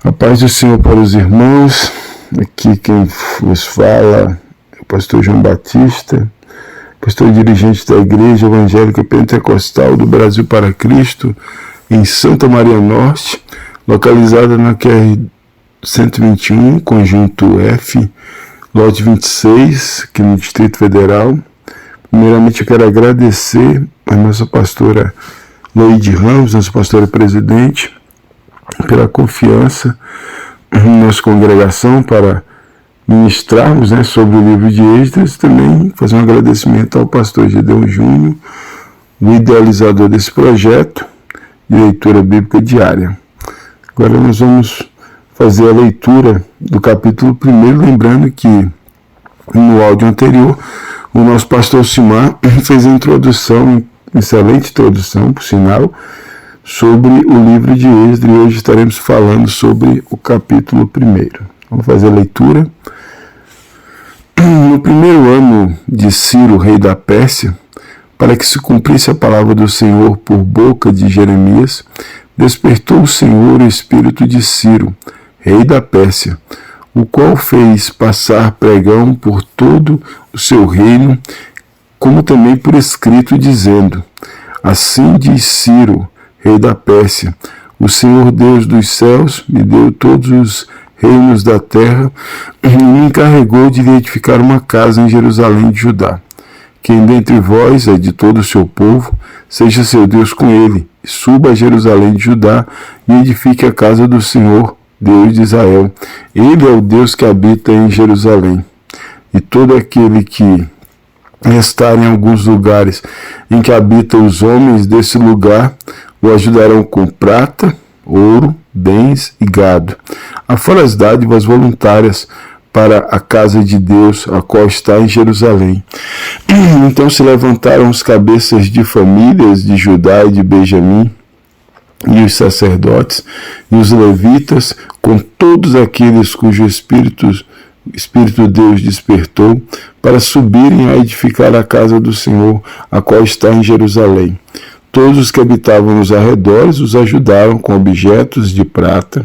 A paz do Senhor para os irmãos. Aqui quem vos fala é o pastor João Batista, pastor dirigente da Igreja Evangélica Pentecostal do Brasil para Cristo, em Santa Maria Norte, localizada na QR 121, conjunto F, lote 26, aqui no Distrito Federal. Primeiramente eu quero agradecer a nossa pastora Loide Ramos, nossa pastora presidente, pela confiança em nossa congregação para ministrarmos sobre o livro de Esdras. Também fazer um agradecimento ao pastor Gedeon Júnior, o idealizador desse projeto de leitura bíblica diária. Agora nós vamos fazer a leitura do capítulo 1, lembrando que no áudio anterior o nosso pastor Simar fez a introdução, excelente introdução, por sinal, sobre o livro de Esdras, e hoje estaremos falando sobre o capítulo 1. Vamos fazer a leitura. No primeiro ano de Ciro, rei da Pérsia, para que se cumprisse a palavra do Senhor por boca de Jeremias, despertou o Senhor o espírito de Ciro, rei da Pérsia, o qual fez passar pregão por todo o seu reino, como também por escrito, dizendo: assim diz Ciro, rei da Pérsia, o Senhor Deus dos céus me deu todos os reinos da terra e me encarregou de lhe edificar uma casa em Jerusalém de Judá. Quem dentre vós é de todo o seu povo, seja seu Deus com ele, e suba a Jerusalém de Judá e edifique a casa do Senhor, Deus de Israel. Ele é o Deus que habita em Jerusalém. E todo aquele que estar em alguns lugares em que habitam os homens desse lugar, o ajudarão com prata, ouro, bens e gado, afora as dádivas voluntárias para a casa de Deus, a qual está em Jerusalém. Então se levantaram os cabeças de famílias de Judá e de Benjamim, e os sacerdotes, e os levitas, com todos aqueles cujo Espírito Deus despertou, para subirem a edificar a casa do Senhor, a qual está em Jerusalém. Todos os que habitavam nos arredores os ajudaram com objetos de prata,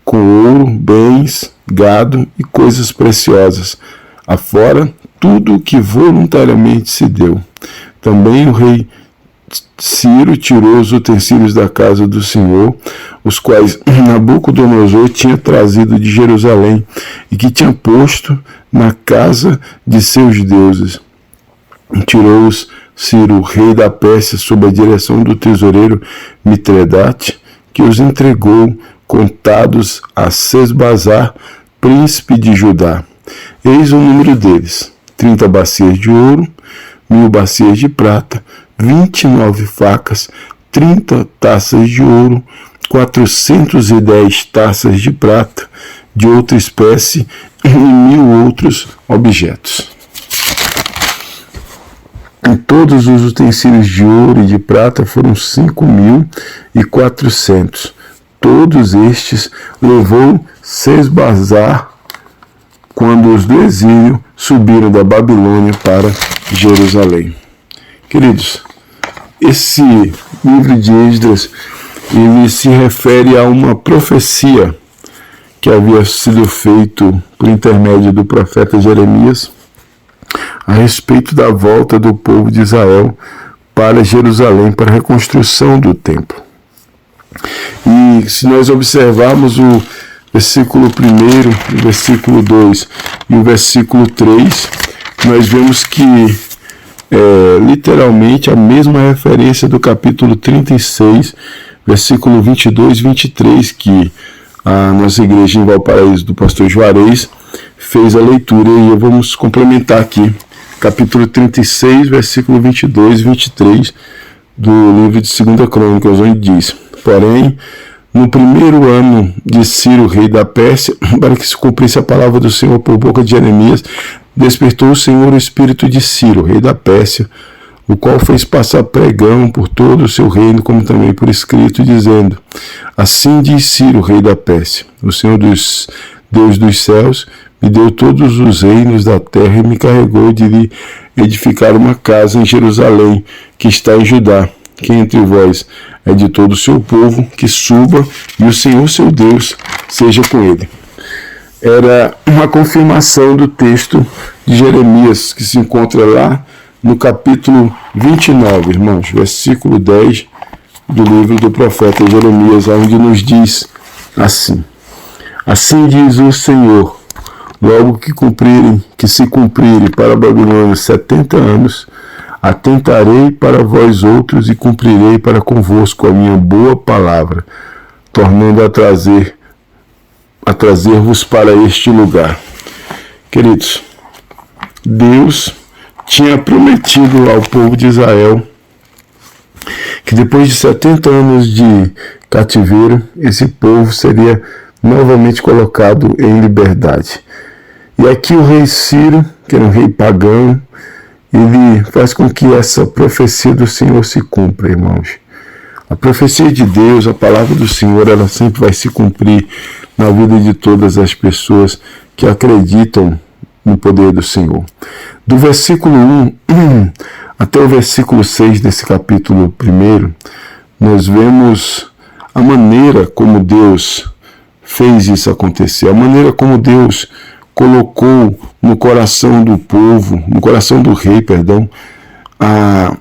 com ouro, bens, gado e coisas preciosas, afora tudo o que voluntariamente se deu. Também o rei Ciro tirou os utensílios da casa do Senhor, os quais Nabucodonosor tinha trazido de Jerusalém e que tinha posto na casa de seus deuses. Tirou-os Ciro, rei da Pérsia, sob a direção do tesoureiro Mitredate, que os entregou contados a Sesbazar, príncipe de Judá. Eis o número deles: 30 bacias de ouro, 1000 bacias de prata, 29 facas, 30 taças de ouro, 410 taças de prata, de outra espécie, e 1000 outros objetos. E todos os utensílios de ouro e de prata foram 5.400. Todos estes levou Sesbazar quando os do exílio subiram da Babilônia para Jerusalém. Queridos, esse livro de Esdras, ele se refere a uma profecia que havia sido feita por intermédio do profeta Jeremias a respeito da volta do povo de Israel para Jerusalém, para a reconstrução do templo. E se nós observarmos o versículo 1, o versículo 2 e o versículo 3, nós vemos que literalmente a mesma referência do capítulo 36, versículo 22 e 23, que a nossa igreja em Valparaíso, do pastor Juarez, fez a leitura, e vamos complementar aqui. Capítulo 36, versículo 22 e 23 do livro de 2 Crônicas, onde diz: porém, no primeiro ano de Ciro, rei da Pérsia, para que se cumprisse a palavra do Senhor por boca de Jeremias, despertou o Senhor o espírito de Ciro, rei da Pérsia, o qual fez passar pregão por todo o seu reino, como também por escrito, dizendo: assim diz Ciro, rei da Pérsia, o Senhor Deus dos céus me deu todos os reinos da terra e me encarregou de lhe edificar uma casa em Jerusalém, que está em Judá. quem entre vós é de todo o seu povo, que suba, e o Senhor seu Deus seja com ele. Era uma confirmação do texto de Jeremias, que se encontra lá no capítulo 29, irmãos, versículo 10 do livro do profeta Jeremias, onde nos diz assim: assim diz o Senhor, logo que se cumprirem para a Babilônia 70 anos, atentarei para vós outros e cumprirei para convosco a minha boa palavra, tornando a trazer-vos para este lugar. Queridos, Deus tinha prometido ao povo de Israel que depois de 70 anos de cativeiro, esse povo seria novamente colocado em liberdade. E aqui o rei Ciro, que era um rei pagão, ele faz com que essa profecia do Senhor se cumpra, irmãos. A profecia de Deus, a palavra do Senhor, ela sempre vai se cumprir na vida de todas as pessoas que acreditam no poder do Senhor. Do versículo 1 até o versículo 6 desse capítulo 1, nós vemos a maneira como Deus fez isso acontecer, a maneira como Deus colocou no coração do povo, no coração do rei, a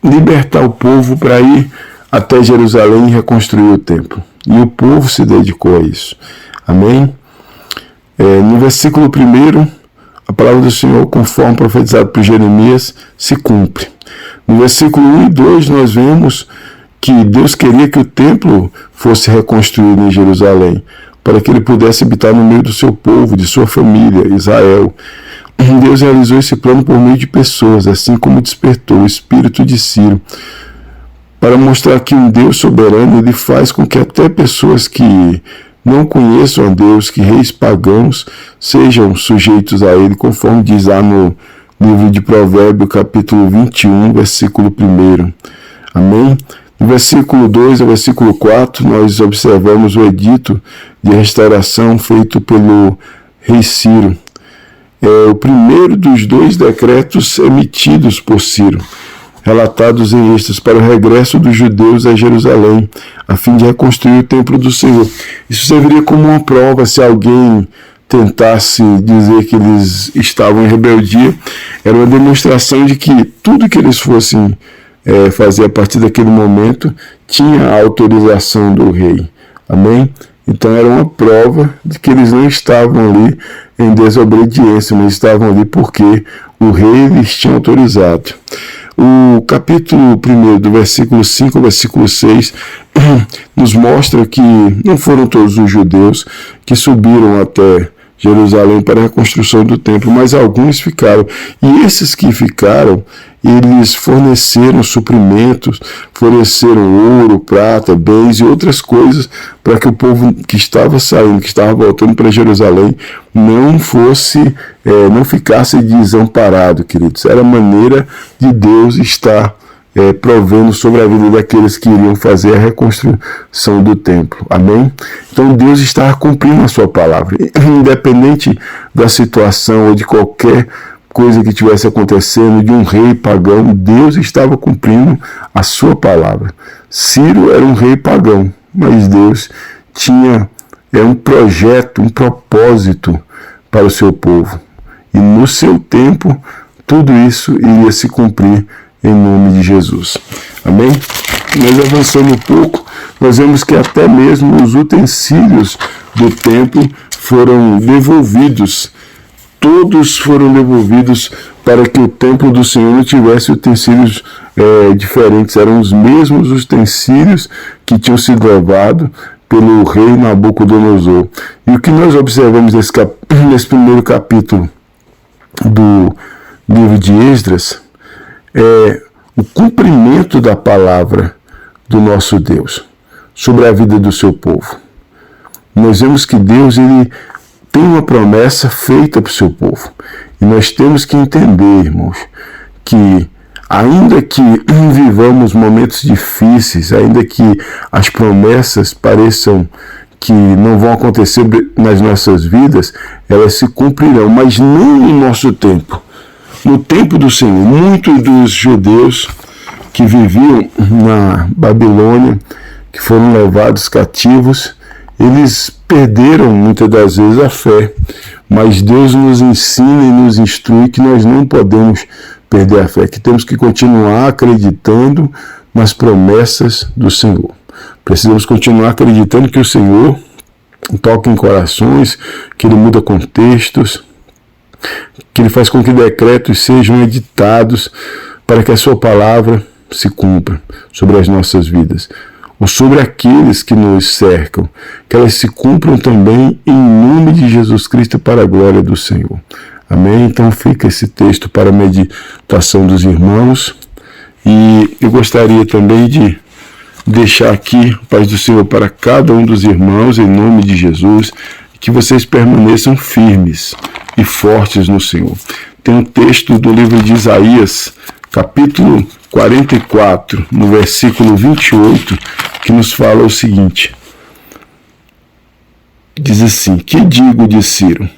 libertar o povo para ir até Jerusalém e reconstruir o templo. E o povo se dedicou a isso. Amém? No versículo 1, a palavra do Senhor, conforme profetizado por Jeremias, se cumpre. No versículo 1 e 2, nós vemos que Deus queria que o templo fosse reconstruído em Jerusalém, para que ele pudesse habitar no meio do seu povo, de sua família, Israel. Deus realizou esse plano por meio de pessoas, assim como despertou o espírito de Ciro, para mostrar que um Deus soberano, ele faz com que até pessoas que não conheçam a Deus, que reis pagãos, sejam sujeitos a ele, conforme diz lá no livro de Provérbios, capítulo 21, versículo 1. Amém? No versículo 2 ao versículo 4, nós observamos o edito de restauração feito pelo rei Ciro. É o primeiro dos 2 decretos emitidos por Ciro, relatados em Esdras, para o regresso dos judeus a Jerusalém, a fim de reconstruir o templo do Senhor. Isso serviria como uma prova se alguém tentasse dizer que eles estavam em rebeldia. Era uma demonstração de que tudo que eles fossem fazer a partir daquele momento tinha a autorização do rei. Amém? Então era uma prova de que eles não estavam ali em desobediência, mas estavam ali porque o rei lhes tinha autorizado. O capítulo 1, do versículo 5 ao versículo 6, nos mostra que não foram todos os judeus que subiram até Jerusalém para a reconstrução do templo, mas alguns ficaram. E esses que ficaram, eles forneceram suprimentos, forneceram ouro, prata, bens e outras coisas para que o povo que estava saindo, que estava voltando para Jerusalém, não ficasse desamparado, queridos. Era a maneira de Deus estar provendo sobre a vida daqueles que iriam fazer a reconstrução do templo. Amém? Então Deus está cumprindo a sua palavra. Independente da situação ou de qualquer coisa que estivesse acontecendo, de um rei pagão, Deus estava cumprindo a sua palavra. Ciro era um rei pagão, mas Deus tinha um projeto, um propósito para o seu povo. E no seu tempo, tudo isso iria se cumprir em nome de Jesus. Amém? Nós avançando um pouco, nós vemos que até mesmo os utensílios do templo foram devolvidos. Todos foram devolvidos para que o templo do Senhor não tivesse utensílios diferentes. Eram os mesmos utensílios que tinham sido levados pelo rei Nabucodonosor. E o que nós observamos nesse primeiro capítulo do livro de Esdras é o cumprimento da palavra do nosso Deus sobre a vida do seu povo. Nós vemos que Deus ele tem uma promessa feita para o seu povo. E nós temos que entender, irmãos, que ainda que vivamos momentos difíceis, ainda que as promessas pareçam que não vão acontecer nas nossas vidas, elas se cumprirão, mas não no nosso tempo. No tempo do Senhor, muitos dos judeus que viviam na Babilônia, que foram levados cativos, eles perderam muitas das vezes a fé, mas Deus nos ensina e nos instrui que nós não podemos perder a fé, que temos que continuar acreditando nas promessas do Senhor. Precisamos continuar acreditando que o Senhor toca em corações, que Ele muda contextos, que Ele faz com que decretos sejam editados para que a Sua palavra se cumpra sobre as nossas vidas, ou sobre aqueles que nos cercam, que elas se cumpram também em nome de Jesus Cristo para a glória do Senhor. Amém? Então fica esse texto para a meditação dos irmãos, e eu gostaria também de deixar aqui a paz do Senhor para cada um dos irmãos, em nome de Jesus, que vocês permaneçam firmes e fortes no Senhor. Tem um texto do livro de Isaías, capítulo 44, no versículo 28, que nos fala o seguinte. Diz assim: que digo de Ciro?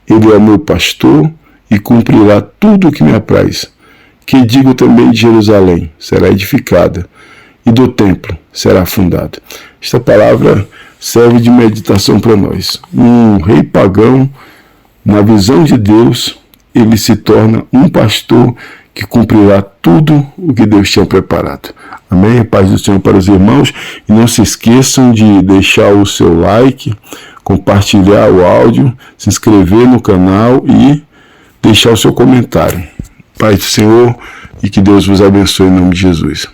Ele é o meu pastor e cumprirá tudo o que me apraz. Que digo também de Jerusalém? Será edificada, e do templo será fundado. Esta palavra serve de meditação para nós. Um rei pagão, na visão de Deus, ele se torna um pastor que cumprirá tudo o que Deus tinha preparado. Amém? A paz do Senhor para os irmãos. E não se esqueçam de deixar o seu like, compartilhar o áudio, se inscrever no canal e deixar o seu comentário. Paz do Senhor e que Deus vos abençoe em nome de Jesus.